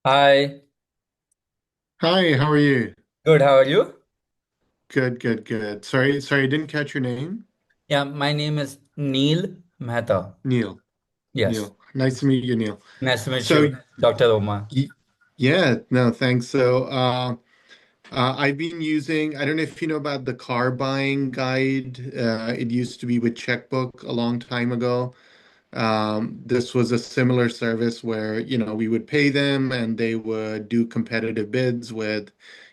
Hi, Hi, how are you? good. How are you? Good, good, good. Sorry, I didn't catch your name. Yeah, my name is Neil Mehta. Neil. Yes, Neil. Nice to meet you, Neil. nice to meet So, you, Dr. Roma. y yeah, no, thanks. I've been using, I don't know if you know about the car buying guide. It used to be with Checkbook a long time ago. This was a similar service where, we would pay them and they would do competitive bids with,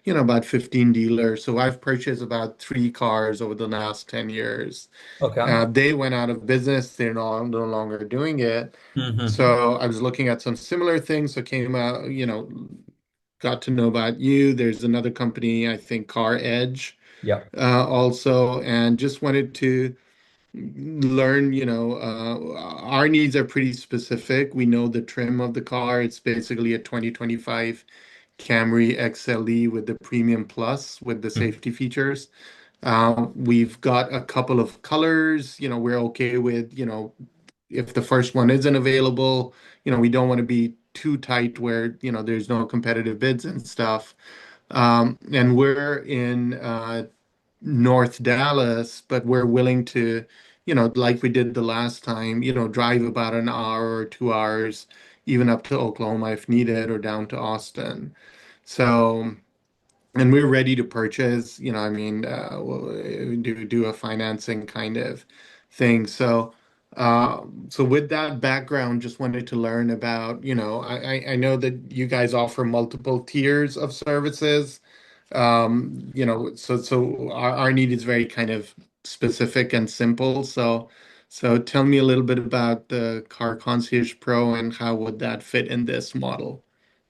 about 15 dealers. So I've purchased about three cars over the last 10 years. Okay. They went out of business. They're no longer doing it. Mm-hmm. So I was looking at some similar things. So came out, got to know about you. There's another company, I think CarEdge, Yeah. also, and just wanted to learn, our needs are pretty specific. We know the trim of the car. It's basically a 2025 Camry XLE with the Premium Plus with the Mm. safety features. We've got a couple of colors, we're okay with, if the first one isn't available, we don't want to be too tight where, there's no competitive bids and stuff. And we're in North Dallas, but we're willing to, like we did the last time, drive about an hour or 2 hours, even up to Oklahoma if needed, or down to Austin. So, and we're ready to purchase, I mean, do a financing kind of thing. So with that background, just wanted to learn about, I know that you guys offer multiple tiers of services. So our need is very kind of specific and simple. So tell me a little bit about the Car Concierge Pro and how would that fit in this model?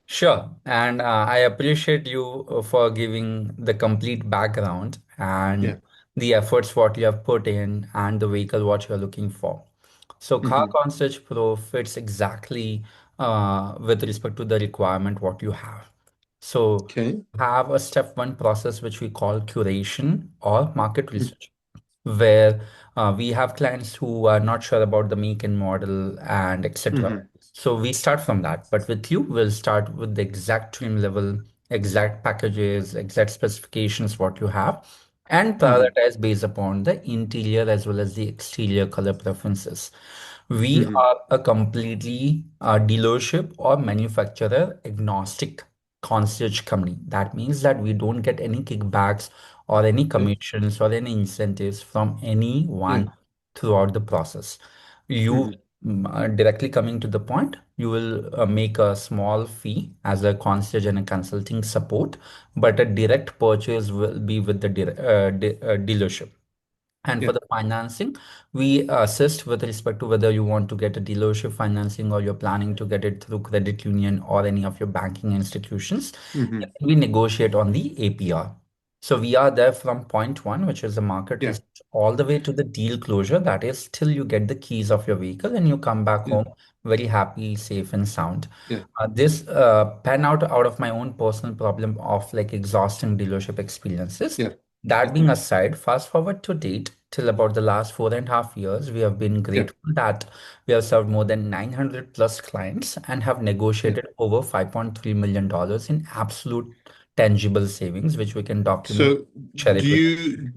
Sure. And I appreciate you for giving the complete background Yeah. and the efforts what you have put in and the vehicle what you're looking for. So Car Hmm. Concierge Pro fits exactly with respect to the requirement what you have. So Okay. have a step one process which we call curation or market Mm. research, where we have clients who are not sure about the make and model and etc. Hmm. So we start from that. But with you, we'll start with the exact trim level, exact packages, exact specifications what you have, and Hmm. prioritize based upon the interior as well as the exterior color preferences. We Hmm. are a completely dealership or manufacturer agnostic concierge company. That means that we don't get any kickbacks or any Okay. commissions or any incentives from Yeah. anyone throughout the process. You Hmm. directly coming to the point, you will make a small fee as a concierge and a consulting support, but a direct purchase will be with the dealership. And for Yeah. the financing, we assist with respect to whether you want to get a dealership financing or you're planning to get it through credit union or any of your banking institutions. Hmm. We negotiate on the APR. So we are there from point one, which is the market Yeah. research, all the way to the deal closure. That is till you get the keys of your vehicle and you come back Yeah. home very happy, safe, and sound. Yeah. This pan out of my own personal problem of like exhausting dealership experiences. Yeah. That Yeah. being aside, fast forward to date till about the last 4.5 years, we have been Yeah. grateful that we have served more than 900 plus clients and have Yeah. negotiated over $5.3 million in absolute tangible savings, which we can document, So share do it with.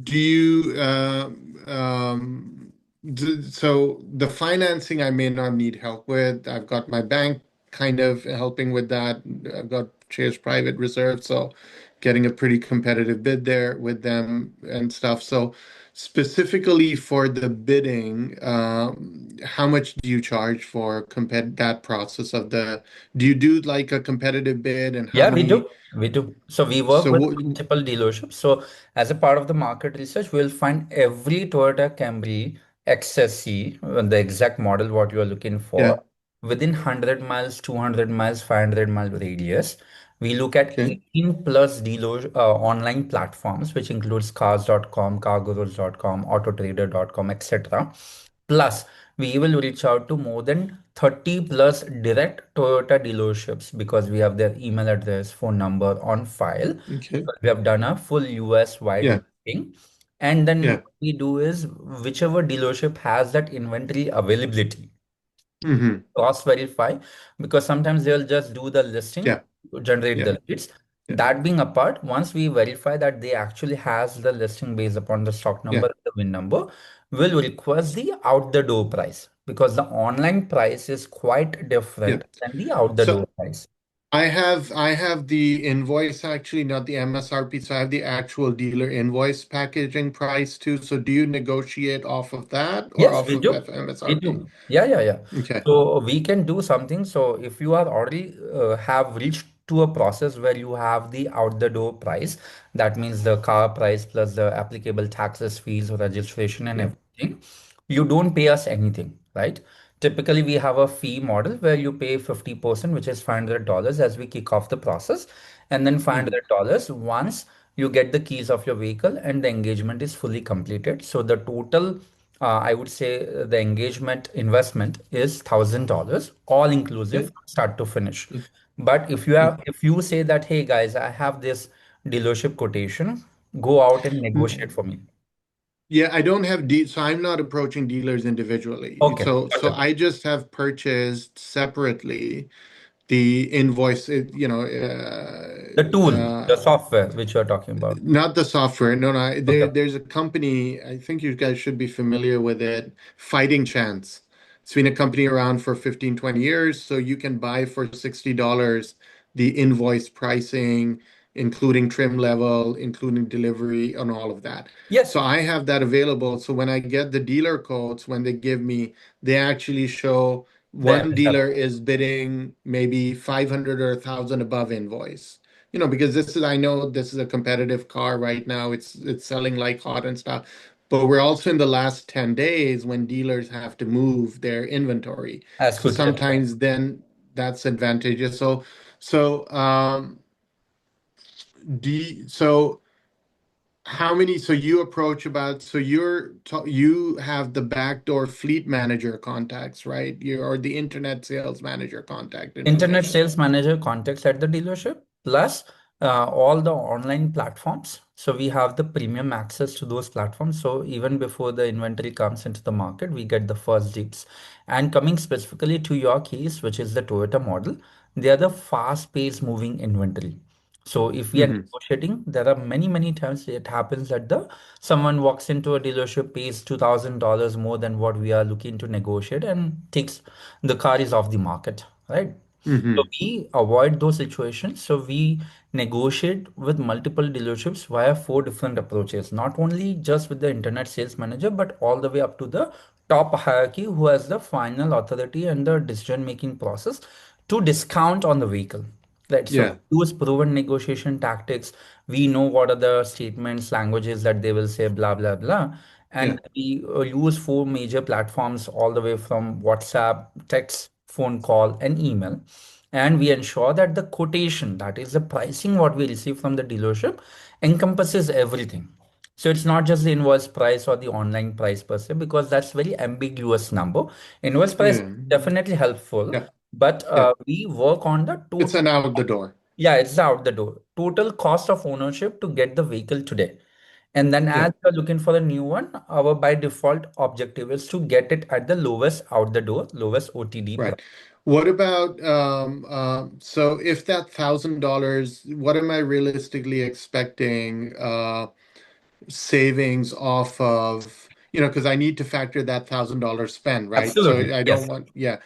so the financing I may not need help with. I've got my bank kind of helping with that. I've got Chase Private Reserve, so getting a pretty competitive bid there with them and stuff. So specifically for the bidding, how much do you charge for that process of do you do like a competitive bid and how Yeah, we many? do. We do. So we work So with what? multiple dealerships. So as a part of the market research, we'll find every Toyota Camry XSE, the exact model what you are looking Yeah. for, within 100 miles, 200 miles, 500-mile radius. We look at Okay. 18 plus dealer online platforms, which includes cars.com, cargurus.com, autotrader.com, etc. Plus, we will reach out to more than 30 plus direct Toyota dealerships because we have their email address, phone number on file. Okay. We have done a full US wide Yeah. mapping. And then Yeah. what we do is whichever dealership has that inventory availability, Hmm. cross verify because sometimes they'll just do the listing Yeah. generate Yeah. the leads. Yeah. That being apart, once we verify that they actually has the listing based upon the stock number Yeah. and the win number, we'll request the out the door price because the online price is quite Yeah. different than the out the door So price. I have the invoice actually, not the MSRP. So I have the actual dealer invoice packaging price too. So do you negotiate off of that or Yes, off we of do. We MSRP? do. Yeah, yeah, yeah. Okay. So we can do something. So if you are already have reached to a process where you have the out the door price, that means the car price plus the applicable taxes, fees, registration, and Yeah. everything, you don't pay us anything, right? Typically, we have a fee model where you pay 50%, which is $500 as we kick off the process, and then Hmm. $500 once you get the keys of your vehicle and the engagement is fully completed. So the total I would say the engagement investment is $1,000, all inclusive Yeah. from start to finish. Yeah. But Yeah. if you say that, hey guys, I have this dealership quotation, go out and negotiate for me. Yeah, I don't have so I'm not approaching dealers individually. Okay, So gotcha. I just have purchased separately the invoice, The tool, the software which you are talking about. not the software. No, no. Okay. There's a company, I think you guys should be familiar with it, Fighting Chance. It's been a company around for 15, 20 years. So you can buy for $60 the invoice pricing, including trim level, including delivery, and all of that. Yes, So I have that available. So when I get the dealer quotes, when they give me, they actually show the one MSR. dealer is bidding maybe 500 or 1,000 above invoice. Because I know this is a competitive car right now. It's selling like hot and stuff. But we're also in the last 10 days when dealers have to move their inventory. As So quickly as possible. sometimes then that's advantageous. So so how many, so you approach about, so you have the backdoor fleet manager contacts, right? Or the internet sales manager contact Internet information. sales manager contacts at the dealership, plus all the online platforms. So we have the premium access to those platforms. So even before the inventory comes into the market, we get the first dips. And coming specifically to your case, which is the Toyota model, they are the fast-paced moving inventory. So if we are Hmm. negotiating, there are many, many times it happens that the someone walks into a dealership, pays $2,000 more than what we are looking to negotiate, and takes the car is off the market, right? So Hmm. we avoid those situations. So we negotiate with multiple dealerships via four different approaches, not only just with the internet sales manager, but all the way up to the top hierarchy who has the final authority and the decision making process to discount on the vehicle. Right. So Yeah. we use proven negotiation tactics. We know what are the statements, languages that they will say, blah, blah, blah. Yeah. And we use four major platforms all the way from WhatsApp, text, phone call, and email. And we ensure that the quotation, that is the pricing what we receive from the dealership, encompasses everything. So it's not just the invoice price or the online price per se, because that's very ambiguous number. Invoice price is Yeah. definitely helpful, Yeah. but Yeah. we work on the It's total. an out the door. Yeah, it's out the door. Total cost of ownership to get the vehicle today. And then Yeah. as you're looking for a new one, our by default objective is to get it at the lowest out the door, lowest OTD price. Right. What about so if that $1,000, what am I realistically expecting savings off of, because I need to factor that $1,000 spend, right? So Absolutely. I don't Yes. want, yeah.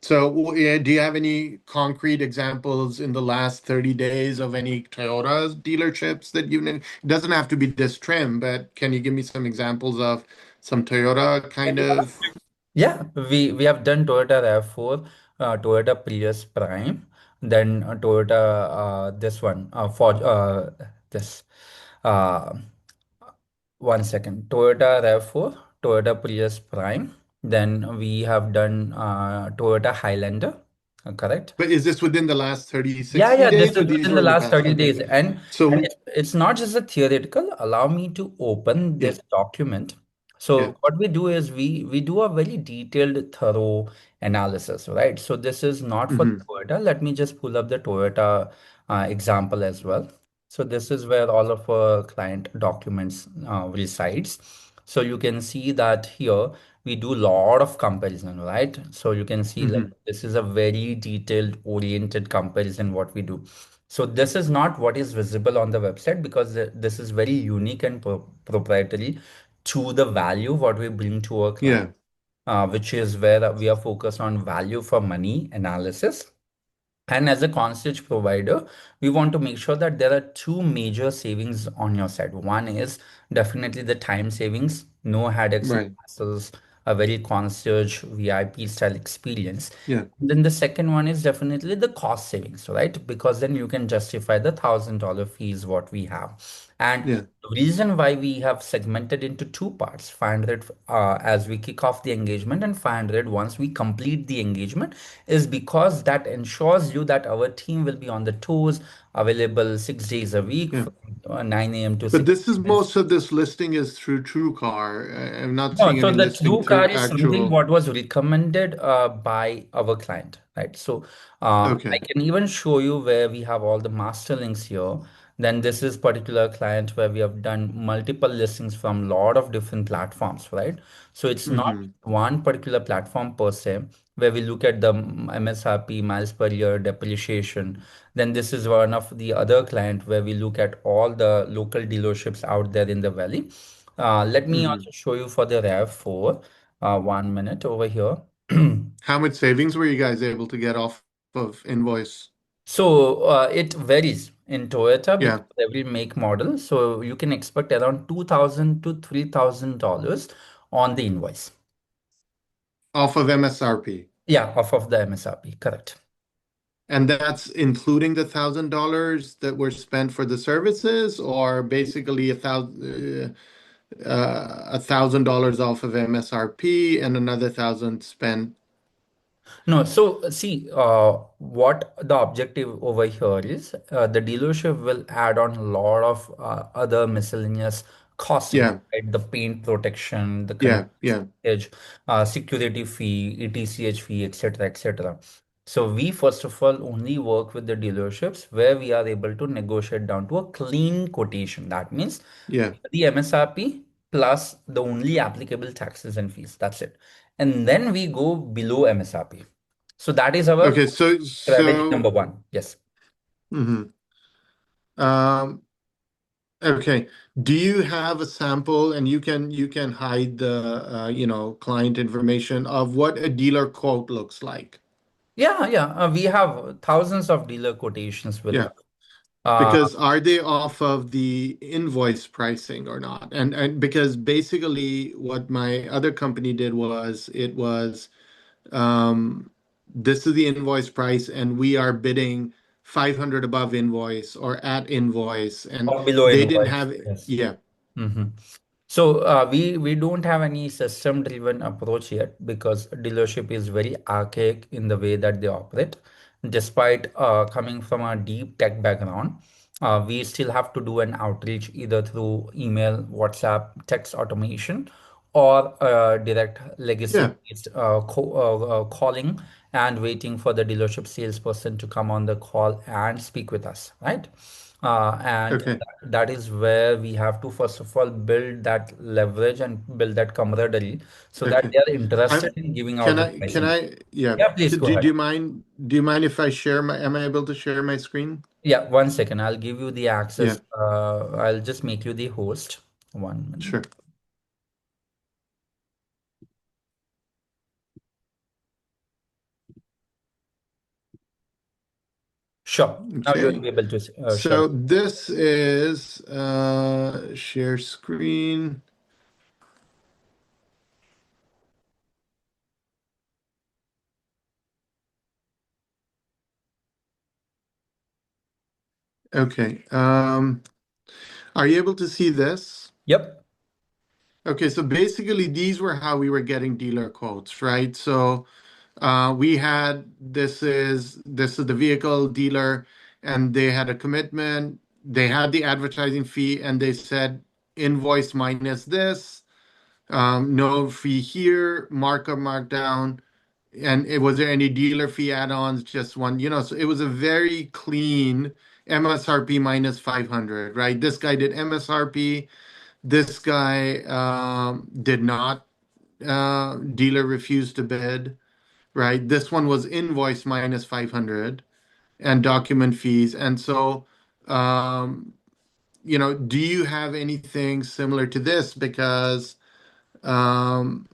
So yeah, do you have any concrete examples in the last 30 days of any Toyota dealerships that you've, it doesn't have to be this trim, but can you give me some examples of some Toyota kind of, Yeah, we have done Toyota RAV4, Toyota Prius Prime, then Toyota this one for this uh, one second, Toyota RAV4, Toyota Prius Prime, then we have done Toyota Highlander, correct? but is this within the last 30, Yeah, 60 yeah, this days or is these within the were in the last past? 30 Okay. days. And So it's not just a theoretical. Allow me to open yeah, this document. yeah. So what we do is we do a very detailed, thorough analysis, right? So this is not for Hmm. Toyota. Let me just pull up the Toyota example as well. So this is where all of our client documents resides. So you can see that here we do a lot of comparison, right? So you can see like Hmm. this is a very detailed oriented comparison what we do. So this is not what is visible on the website because this is very unique and proprietary to the value what we bring to our client, Yeah, which is where we are focused on value for money analysis. And as a concierge provider, we want to make sure that there are two major savings on your side. One is definitely the time savings, no headaches, no right. hassles, a very concierge VIP style experience. Yeah, Then the second one is definitely the cost savings, right? Because then you can justify the $1,000 fees what we have. And yeah. the reason why we have segmented into two parts, 500 as we kick off the engagement and 500 once we complete the engagement, is because that ensures you that our team will be on the toes, available 6 days a week Yeah. from 9 a.m. to But 6 this is p.m. most of this listing is through TrueCar. I'm not No, seeing so any the listing true car through is something actual. what was recommended by our client, right? So I Okay. can even show you where we have all the master links here. Then this is particular client where we have done multiple listings from lot of different platforms, right? So it's not Hmm. one particular platform per se where we look at the MSRP, miles per year, depreciation. Then this is one of the other client where we look at all the local dealerships out there in the valley. Let me Hmm. also show you for the RAV4. 1 minute over here. How much savings were you guys able to get off of invoice? So it varies in Toyota Yeah, because every make model. So you can expect around 2,000 to $3,000 on the invoice. off of MSRP. Yeah, off of the MSRP, correct. And that's including the $1,000 that were spent for the services, or basically $1,000 off of MSRP and another thousand spent. No, so see, what the objective over here is, the dealership will add on a lot of other miscellaneous costing, Yeah, right? The paint protection, the yeah, yeah. edge, security fee, ETCH fee, etc., etc. So we first of all only work with the dealerships where we are able to negotiate down to a clean quotation. That means Yeah. the MSRP plus the only applicable taxes and fees. That's it. And then we go below MSRP. So that is our Okay, so strategy number so one. Yes. mhm. Um, okay. Do you have a sample, and you can hide the client information of what a dealer quote looks like? Yeah, yeah. We have thousands of dealer quotations with Yeah. us. Uh, Because are they off of the invoice pricing or not? And because basically what my other company did was it was um, this is the invoice price and we are bidding 500 above invoice or at invoice, and or below they didn't invoice. have. Yes. Yeah, Mm-hmm. So we don't have any system driven approach yet because dealership is very archaic in the way that they operate. Despite coming from a deep tech background, we still have to do an outreach either through email, WhatsApp, text automation, or direct yeah. legacy-based calling and waiting for the dealership salesperson to come on the call and speak with us, right? And Okay, that is where we have to first of all build that leverage and build that camaraderie so that okay. they are interested I'm in giving out can the can pricing. I yeah. Yeah, please go Do ahead. you mind if I share my am I able to share my screen? Yeah, 1 second. I'll give you the access. Yeah, I'll just make you the host. 1 minute. sure. Sure. Now you'll Okay. be able to share. So this is share screen. Okay. Are you able to see this? Yep. Okay, so basically these were how we were getting dealer quotes, right? So we had this is the vehicle dealer, and they had a commitment. They had the advertising fee, and they said invoice minus this, no fee here, markup markdown. And was there any dealer fee add-ons? Just one, so it was a very clean MSRP minus 500, right? This guy did MSRP. This guy did not. dealer refused to bid, right? This one was invoice minus 500 and document fees. And so, um, do you have anything similar to this? Because um,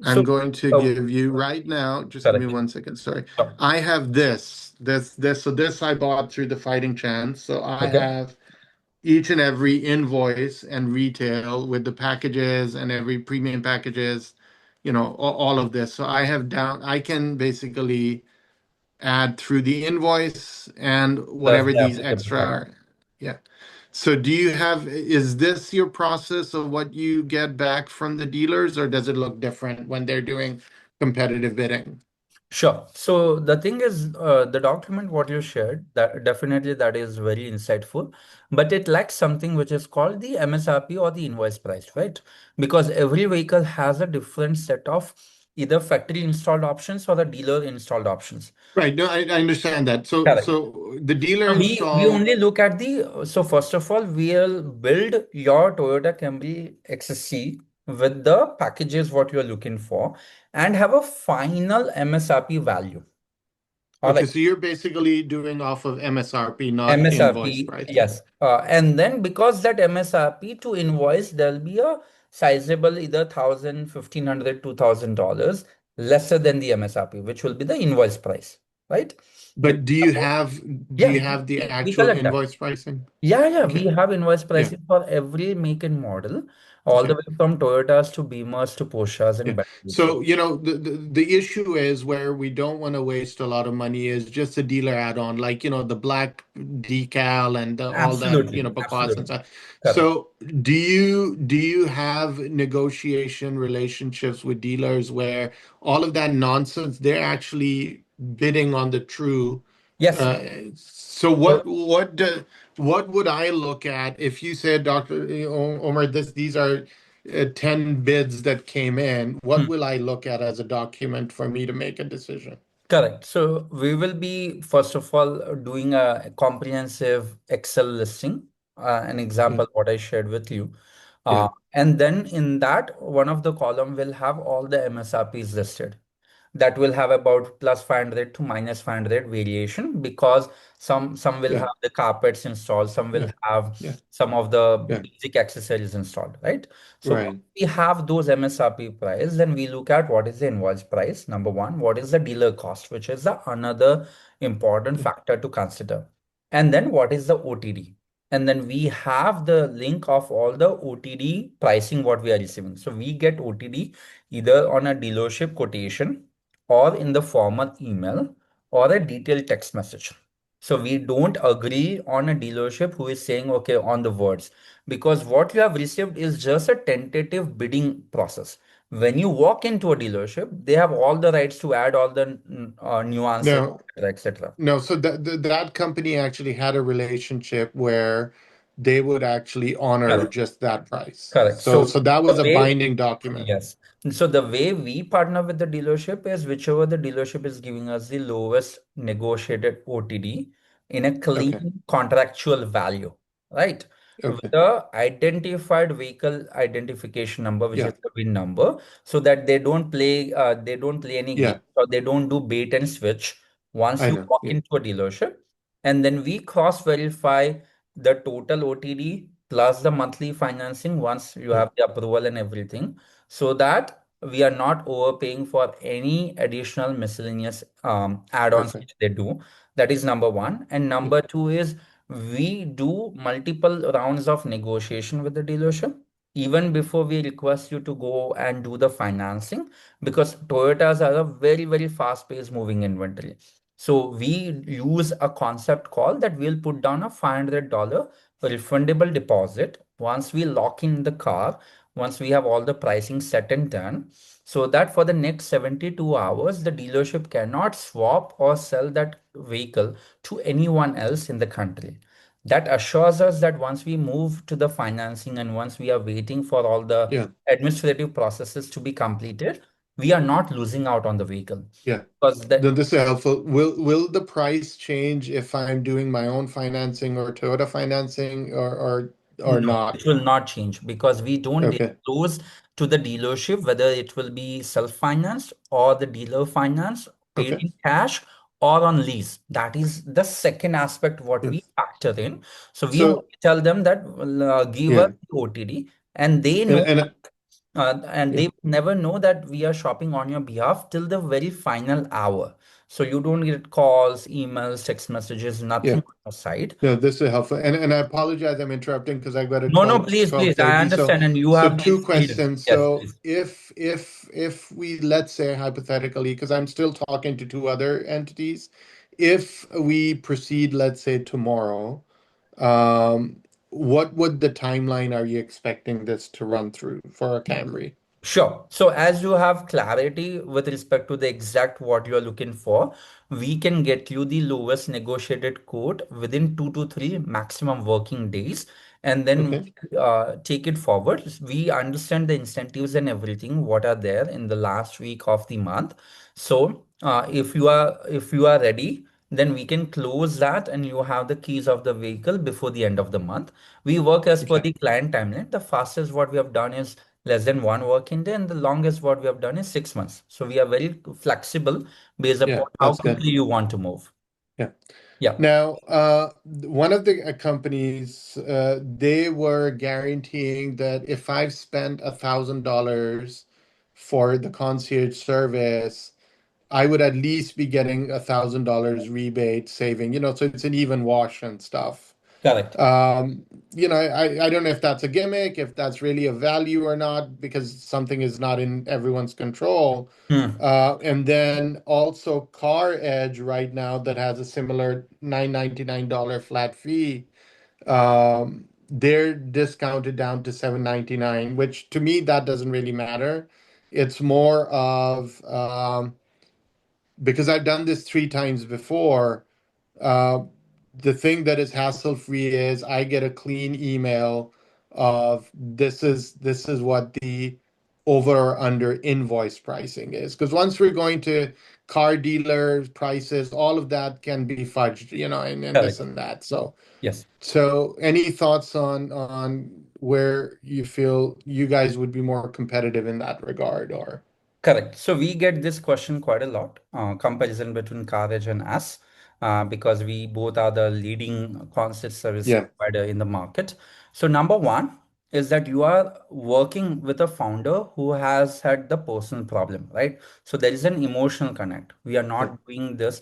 I'm So, going to uh, give you right now, just give me correct. 1 second. Sorry. Sure. I have this. So this I bought through the Fighting Chance. So I Okay. have each and every invoice and retail with the packages and every premium packages, all of this. So I can basically add through the invoice and Plus whatever the these applicable extra tax. are. Yeah. So is this your process of what you get back from the dealers, or does it look different when they're doing competitive bidding? Sure. So the thing is, the document what you shared, that definitely that is very insightful, but it lacks something which is called the MSRP or the invoice price, right? Because every vehicle has a different set of either factory installed options or the dealer installed options. Right. No, I understand that. So Correct. so the dealer So we install. only look at the, so first of all, we'll build your Toyota Camry XC with the packages what you're looking for and have a final MSRP value. All Okay, right. so you're basically doing off of MSRP, not invoice MSRP, pricing. yes. And then because that MSRP to invoice, there'll be a sizable either 1,000, 1,500, $2,000 lesser than the MSRP, which will be the invoice price, right? But do Yeah, you have the we actual collect that. invoice pricing? Yeah, we Okay. have invoice Yeah. pricing for every make and model, all the Okay. way from Toyotas to Beamers to Porsches Yeah. and Bentleys. So So, the issue is where we don't want to waste a lot of money is just a dealer add-on, like, the black decal and all that, absolutely, precautions and absolutely. stuff. Correct. So, do you have negotiation relationships with dealers where all of that nonsense, they're actually bidding on the true. Yes. Uh, so So, what would I look at if you said, Dr. Omar, these are 10 bids that came in, what hmm. will I look at as a document for me to make a decision? Correct. So we will be, first of all, doing a comprehensive Excel listing, an Yeah, example what I shared with you. yeah, And then in that, one of the column will have all the MSRPs listed. That will have about plus 500 to minus 500 variation because some will yeah, have the carpets installed, some will yeah, have yeah, some of the yeah. basic accessories installed, right? So once Right. we have those MSRP price, then we look at what is the invoice price, number one, what is the dealer cost, which is the another important Yeah, factor to consider. And then what is the OTD? And then we have the link of all the OTD pricing what we are receiving. So we get OTD either on a dealership quotation or in the formal email or a detailed text message. So we don't agree on a dealership who is saying, okay, on the words, because what you have received is just a tentative bidding process. When you walk into a dealership, they have all the rights to add all the nuances, no, etc., etc. no. So that company actually had a relationship where they would actually honor Correct. just that price. Correct. So that The was a way binding document. Yes. So the way we partner with the dealership is whichever the dealership is giving us the lowest negotiated OTD in a Okay, clean contractual value, right? With okay, the identified vehicle identification number, which is yeah, the VIN number, so that they don't play any yeah. games or they don't do bait and switch once I you know. walk Yeah, into a dealership, and then we cross verify the total OTD plus the monthly financing once you yeah. have the approval and everything so that we are not overpaying for any additional miscellaneous add-ons Perfect. which they do. That is number one. And Yeah, number two is we do multiple rounds of negotiation with the dealership even before we request you to go and do the financing because Toyotas are a very, very fast-paced moving inventory. So we use a concept called that we'll put down a $500 refundable deposit once we lock in the car once we have all the pricing set and done, so that for the next 72 hours, the dealership cannot swap or sell that vehicle to anyone else in the country. That assures us that once we move to the financing and once we are waiting for all the yeah, administrative processes to be completed, we are not losing out on the vehicle. yeah. Because No, the this is helpful. Will the price change if I'm doing my own financing or Toyota financing or or No, not? it will not change because we don't Okay. disclose to the dealership whether it will be self-financed or the dealer finance, paid Okay. in cash or on lease. That is the second aspect what we Yes. factor in. So we only So tell them that well, give us yeah. the OTD, and they And know and and yeah. they never know that we are shopping on your behalf till the very final hour. So you don't get calls, emails, text messages, Yeah. nothing on your side. No, this is helpful. And I apologize, I'm interrupting because I've got to No, no, call please, please. I 12:30. So understand, and you so have the two experience. questions. Yes, So please. if we, let's say hypothetically, because I'm still talking to two other entities, if we proceed, let's say tomorrow, what would the timeline are you expecting this to run through for a Camry? Sure. So as you have clarity with respect to the exact what you are looking for, we can get you the lowest negotiated quote within 2 to 3 maximum working days, and then Okay. take it forward. We understand the incentives and everything what are there in the last week of the month. So if you are ready, then we can close that, and you have the keys of the vehicle before the end of the month. We work as per Okay. the client timeline. The fastest what we have done is less than one working day, and the longest what we have done is 6 months. So we are very flexible based upon Yeah, how that's good. quickly you want to move. Yeah. Yeah, Now, one of the companies, they were guaranteeing that if I've spent $1,000 for the concierge service, I would at least be getting $1,000 rebate saving, so it's an even wash and stuff. correct. Um, I don't know if that's a gimmick, if that's really a value or not, because something is not in everyone's control. Hmm, And then also CarEdge right now that has a similar $999 flat fee. They're discounted down to $799, which to me that doesn't really matter. It's more of because I've done this three times before. Uh, the thing that is hassle free is I get a clean email of this is what the over or under invoice pricing is. Because once we're going to car dealer prices, all of that can be fudged, and this correct. and that. So Yes. so any thoughts on where you feel you guys would be more competitive in that regard or Correct. So we get this question quite a lot, comparison between CarEdge and us, because we both are the leading concierge service yeah, provider in the market. So number one is that you are working with a founder who has had the personal problem, right? So there is an emotional connect. We are yeah, not doing this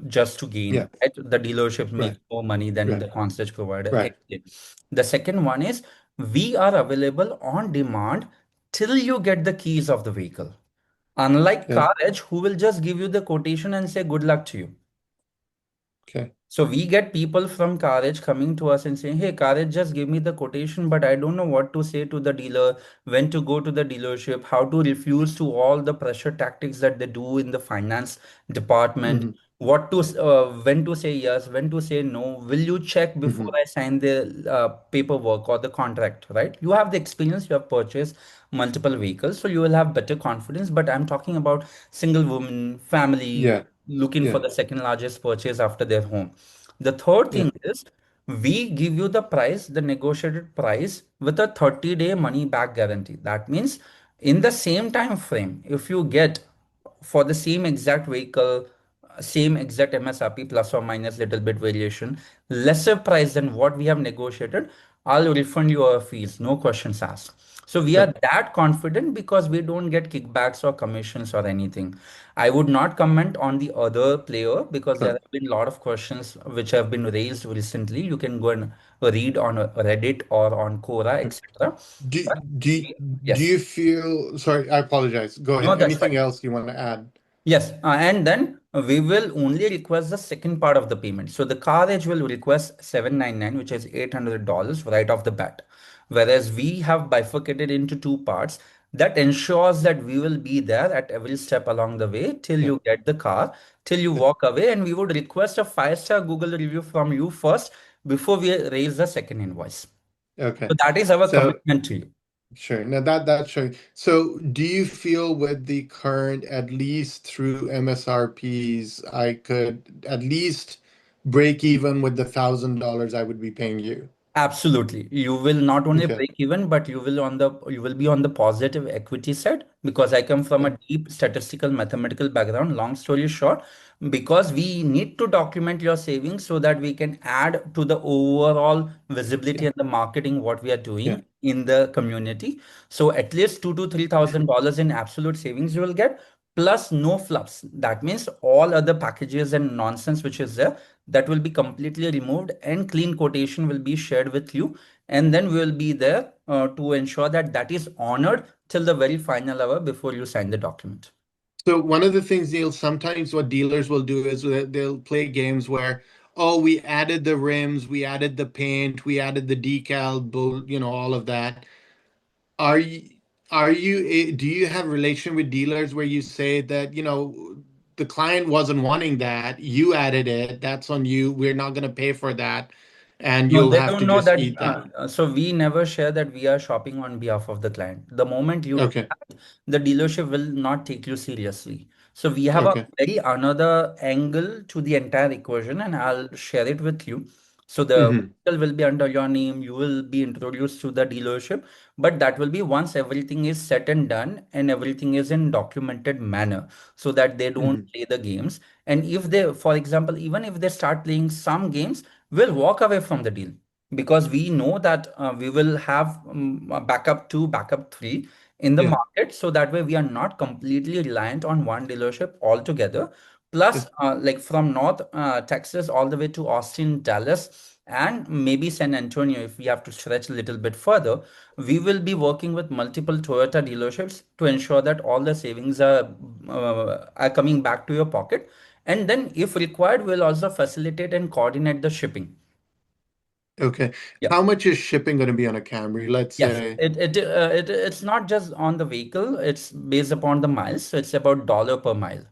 just to yeah, gain, right? The dealership right, makes more money than right, the concierge provider. right, Actually. The second one is we are available on demand till you get the keys of the vehicle. Unlike okay, CarEdge, who will just give you the quotation and say good luck to you. okay, So we get people from CarEdge coming to us and saying, "Hey, CarEdge, just give me the quotation, but I don't know what to say to the dealer, when to go to the dealership, how to refuse to all the pressure tactics that they do in the finance department, hmm, when to say yes, when to say no. Will you check before hmm, I sign the paperwork or the contract?" Right? You have the experience, you have purchased multiple vehicles, so you will have better confidence. But I'm talking about single woman, family yeah, looking for yeah, the second largest purchase after their home. The third yeah, thing is we give you the price, the negotiated price with a 30-day money back guarantee. That means in the same time frame, if you get for the same exact vehicle, same exact MSRP plus or minus little bit variation, lesser price than what we have negotiated, I'll refund your fees, no questions asked. So we are sure, that confident because we don't get kickbacks or commissions or anything. I would not comment on the other player because there sure. have been a lot of questions which have been raised recently. You can go and read on Reddit or on Quora, etc. Do, But do, do yes, you feel, sorry, I apologize. Go no, ahead. that's fine. Anything else you want to add? Yes, and then we will only request the second part of the payment. So the carriage will request 799, which is $800 right off the bat. Whereas we have bifurcated into two parts that ensures that we will be there at every step along the way till Yeah, you get the car, till you yeah, walk away, and we would request a 5-star Google review from you first before we raise the second invoice. okay. So that is our So, commitment to you. sure. Now that's showing. So, do you feel with the current, at least through MSRPs, I could at least break even with the $1,000 I would be paying you? Absolutely. You will not only Okay. break even, but you will be on the positive equity side because I come from Yeah. a deep statistical mathematical background. Long story short, because we need to document your savings so that we can add to the overall visibility Yeah. and the marketing what we are Yeah. doing in the community. So at least $2,000 to $3,000 in absolute savings you will get, plus no fluffs. That means all other packages and nonsense which is there, that will be completely removed and clean quotation will be shared with you, and then we will be there to ensure that that is honored till the very final hour before you sign the document. So one of the things, Neil, sometimes what dealers will do is they'll play games where, oh, we added the rims, we added the paint, we added the decal, all of that. Are you, do you have relation with dealers where you say that, the client wasn't wanting that, you added it, that's on you, we're not going to pay for that, and No, you'll they have don't to know just that. eat that? So we never share that we are shopping on behalf of the client. The moment you Okay. the dealership will not take you seriously. So we have a Okay. very another angle to the entire equation, and I'll share it with you. So the Hmm. vehicle will be under your name, you will be introduced to the dealership, but that will be once everything is set and done and everything is in documented manner so that they don't Hmm. play the games. And if they, for example, even if they start playing some games, we'll walk away from the deal because we know that we will have a backup 2, backup 3 in the Yeah. market, so that way we are not completely reliant on one dealership altogether. Yeah. Plus like from north Texas all the way to Austin, Dallas, and maybe San Antonio, if we have to stretch a little bit further, we will be working with multiple Toyota dealerships to ensure that all the savings are coming back to your pocket. And then if required, we'll also facilitate and coordinate the shipping. Okay. Yeah. How much is shipping going to be on a Camry? Let's Yes, say, it's not just on the vehicle, it's based upon the miles, so it's about dollar per mile.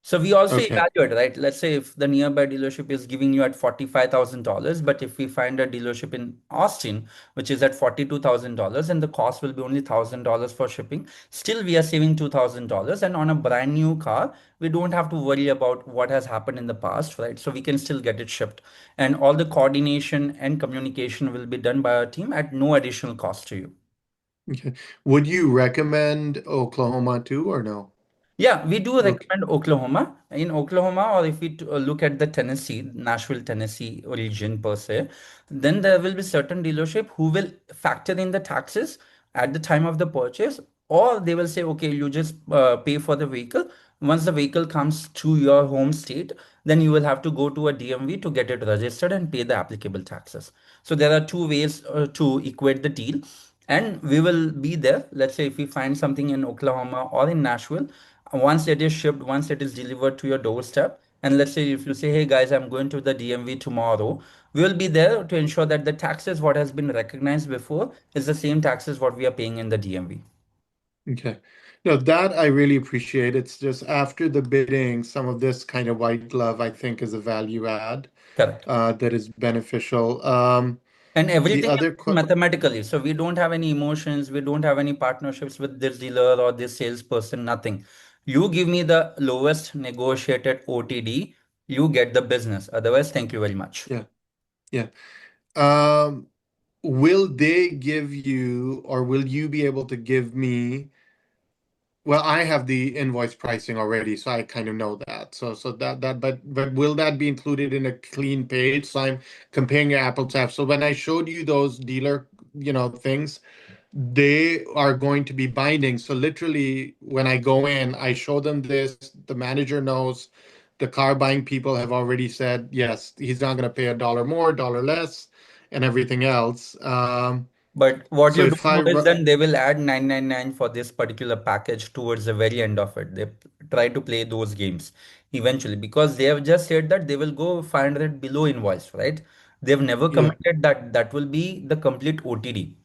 So we also okay. evaluate, right? Let's say if the nearby dealership is giving you at $45,000, but if we find a dealership in Austin, which is at $42,000, and the cost will be only $1,000 for shipping, still we are saving $2,000. And on a brand new car, we don't have to worry about what has happened in the past, right? So we can still get it shipped. And all the coordination and communication will be done by our team at no additional cost to you. Okay. Would you recommend Oklahoma too, or no? Yeah, we do Okay. recommend Oklahoma. In Oklahoma, or if we look at the Tennessee, Nashville, Tennessee region per se, then there will be certain dealership who will factor in the taxes at the time of the purchase, or they will say, okay, you just pay for the vehicle. Once the vehicle comes to your home state, then you will have to go to a DMV to get it registered and pay the applicable taxes. So there are two ways to equate the deal. And we will be there. Let's say if we find something in Oklahoma or in Nashville, once it is shipped, once it is delivered to your doorstep, and let's say if you say, hey guys, I'm going to the DMV tomorrow, we will be there to ensure that the taxes what has been recognized before is the same taxes what we are paying in the DMV. Okay. No, that I really appreciate. It's just after the bidding, some of this kind of white glove, I think, is a value add Correct. that is beneficial. And The everything is other done que mathematically. So we don't have any emotions. We don't have any partnerships with this dealer or this salesperson, nothing. You give me the lowest negotiated OTD, you get the business. Otherwise, thank you very much. Yeah, yeah. Um, will they give you, or will you be able to give me? Well, I have the invoice pricing already, so I kind of know that. But will that be included in a clean page? So I'm comparing apples to apples. So when I showed you those dealer, things, they are going to be binding. So literally, when I go in, I show them this. The manager knows. The car buying people have already said yes. He's not going to pay a dollar more, dollar less, and everything else. But what So you if don't I know is ru- then they will add 999 for this particular package towards the very end of it. They try to play those games eventually because they have just said that they will go 500 below invoice, right? They've never yeah. committed that that will be the complete OTD.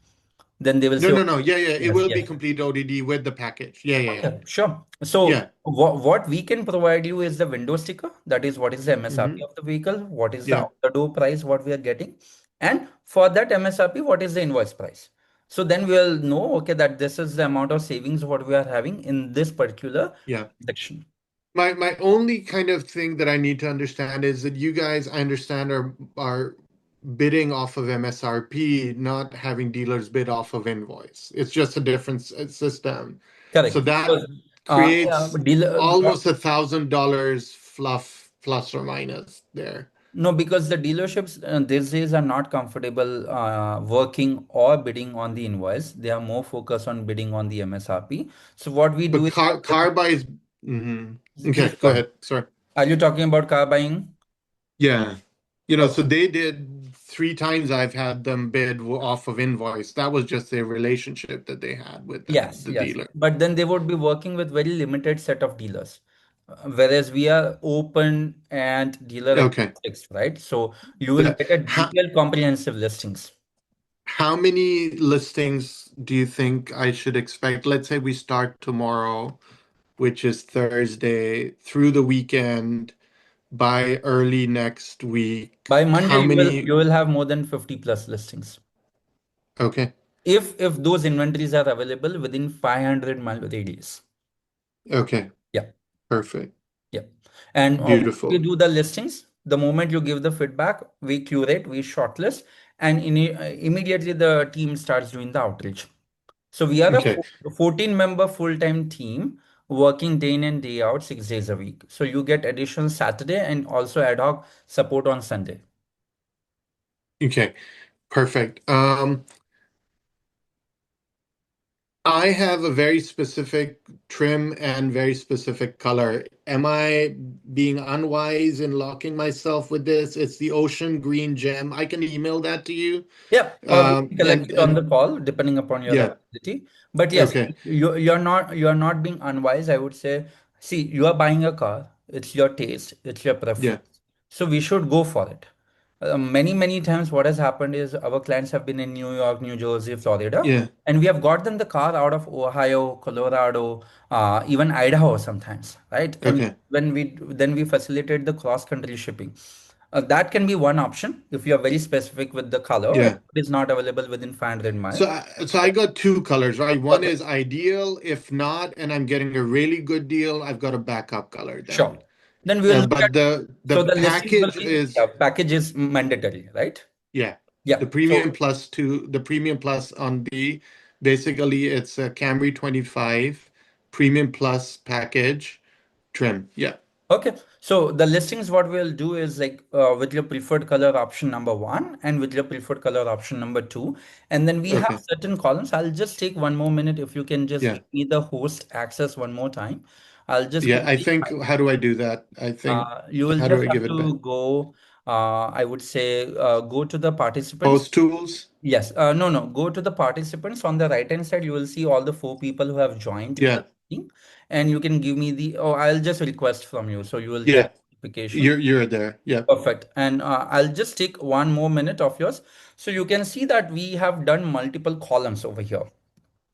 Then they will No, say, no, "Okay, no. Yeah, yeah. It yes, will be yes. complete ODD with the package. Yeah, yeah, yeah. Okay, sure. So Yeah. what we can provide you is the window sticker. That is what is the MSRP Hmm. of the vehicle, what is the Yeah. out the door price, what we are getting, and for that MSRP, what is the invoice price. So then we'll know, okay, that this is the amount of savings what we are having in this particular Yeah. section. My only kind of thing that I need to understand is that you guys, I understand, are bidding off of MSRP, not having dealers bid off of invoice. It's just a different system. So Correct. that Because yeah, creates dealer, almost $1,000 fluff plus or minus there. no, because the dealerships these days are not comfortable working or bidding on the invoice. They are more focused on bidding on the MSRP. So what we do But is, car buys. please Okay, go go ahead. ahead. Sorry. Are you talking about car buying? Yeah. So Okay. they did three times I've had them bid off of invoice. That was just a relationship that they had with Yes, the yes. dealer. But then they would be working with very limited set of dealers. Whereas we are open and dealer Okay. agnostics, right? So you will The, get a how, detailed comprehensive listings. how many listings do you think I should expect? Let's say we start tomorrow, which is Thursday, through the weekend, by early next week. By Monday, How you many? will have more than 50 plus listings. Okay. If those inventories are available within 500 mile radius. Okay. Yeah. Perfect. Yeah. And we Beautiful. do the listings. The moment you give the feedback, we curate, we shortlist, and immediately the team starts doing the outreach. So we are a Okay. 14-member full-time team working day in and day out, 6 days a week. So you get additional Saturday and also ad hoc support on Sunday. Okay. Perfect. I have a very specific trim and very specific color. Am I being unwise in locking myself with this? It's the ocean green gem. I can email that to you. Yeah, we can collect it on the And call depending upon your yeah, availability. But yes, okay. you're not being unwise. I would say, see, you are buying a car. It's your taste. It's your Yeah, preference. So we should go for it. Many times, what has happened is our clients have been in New York, New Jersey, Florida, yeah, and we have got them the car out of Ohio, Colorado, even Idaho sometimes, right? And okay. then we facilitate the cross-country shipping. That can be one option if you are very specific with the color and Yeah. it is not available within 500 So mile. I got two colors, right? One Okay, is ideal. If not, and I'm getting a really good deal, I've got a backup color then. sure. Then we will look at, But the so the listings will package be, is yeah, package is mandatory, right? yeah, Yeah. the premium So plus two, the premium plus on the basically it's a Camry 25 premium plus package trim. Yeah. okay, so the listings, what we'll do is like with your preferred color option number one and with your preferred color option number two. And then we have Okay. certain columns. I'll just take one more minute if you can just Yeah. give me the host access one more time. I'll just Yeah. I quickly think how do I do that? I think you will how do just I have give it back? to go, I would say, go to the participants. Post tools? Yes, no, no, go to the participants. On the right hand side, you will see all the four people who have joined the Yeah. meeting, and you can give me I'll just request from you. So you will get Yeah. notification. You're there. Yeah. Perfect. And I'll just take one more minute of yours. So you can see that we have done multiple columns over here.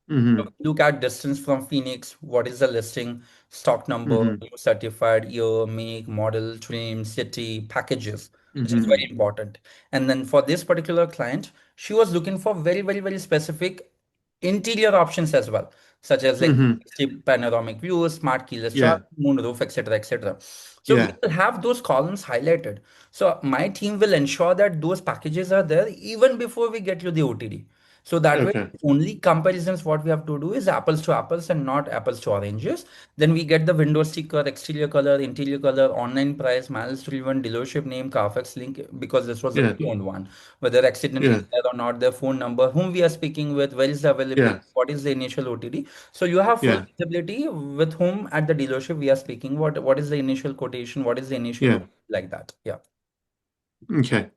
So Mm-hmm. we look at distance from Phoenix, what is the listing, stock number, Mm-hmm. new certified year, make, model, trim, city, packages, which is Mm-hmm. very important. And then for this particular client, she was looking for very specific interior options as well, such as like Mm-hmm. panoramic view, smart keyless start, Yeah. moonroof, etc., etc. So we Yeah. will have those columns highlighted. So my team will ensure that those packages are there even before we get you the OTD. So that way, Okay. only comparisons what we have to do is apples to apples and not apples to oranges. Then we get the window sticker, exterior color, interior color, online price, miles driven, dealership name, Carfax link, because this was a Yeah. pre-owned one. Whether accidentally Yeah. there or not, their phone number, whom we are speaking with, where is the availability, Yeah. what is the initial OTD. So you have full Yeah. visibility with whom at the dealership we are speaking, what is the initial quotation, what is the initial Yeah. OTD, like that. Yeah. Okay.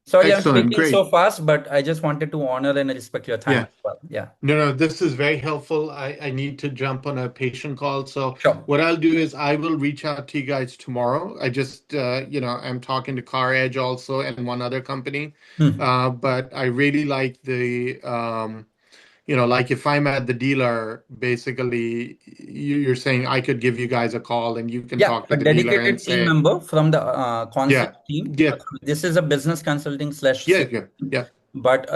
Sorry, I'm Excellent. speaking so Great. fast, but I just wanted to honor and respect your time Yeah. as well. Yeah. No, this is very helpful. I need to jump on a patient call. So Sure. what I'll do is I will reach out to you guys tomorrow. I just, I'm talking to CarEdge also and one other company. Hmm. But I really like like if I'm at the dealer, basically you're saying I could give you guys a call and you can Yeah, talk to a the dealer and dedicated team say, member from the concierge yeah, team. yeah, This is a business consulting slash yeah, sales yeah, team, yeah, but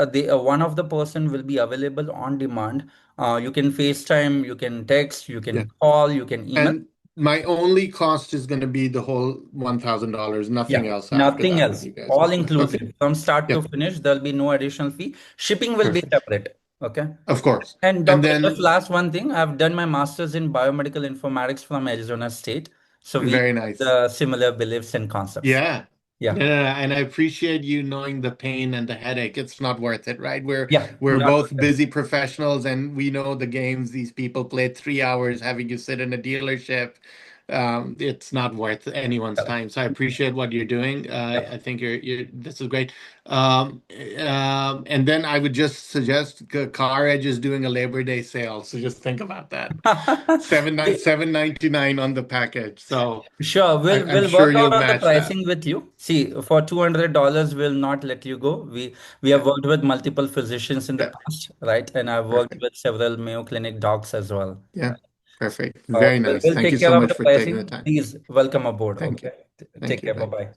one of the person will be available on demand. You can FaceTime, you can text, you yeah. can call, you can email. And my only cost is going to be the whole $1,000, Yeah, nothing else after nothing that with else. you guys. All Okay. inclusive from start to Yep. finish. There'll be no additional fee. Shipping will be Perfect. separate. Okay. Of course. And And doctor, just then last one thing. I've done my master's in biomedical informatics from Arizona State. So we very have nice. the similar beliefs and concepts. Yeah. Yeah. Yeah, and I appreciate you knowing the pain and the headache. It's not worth it, right? Yeah. We're Not both good. busy professionals and we know the games these people play 3 hours having you sit in a dealership. It's not worth anyone's Correct. time. So I appreciate what you're doing. Yeah. I think you're this is great. And then I would just suggest CarEdge is doing a Labor Day sale. So just think about that. $7.99 on the package. So Sure, I'm we'll sure work you'll out on the match that. pricing with you. See, for $200, we'll not let you go. We have Yeah. worked with multiple physicians in the Yeah. past, right? And I've worked Perfect. with several Mayo Clinic docs as well. Yeah, Right? perfect. Very nice. We'll Thank you take so care of much the for taking the pricing. time. Please welcome aboard. Thank Okay. you. Thank Take you. care. Bye Bye. bye.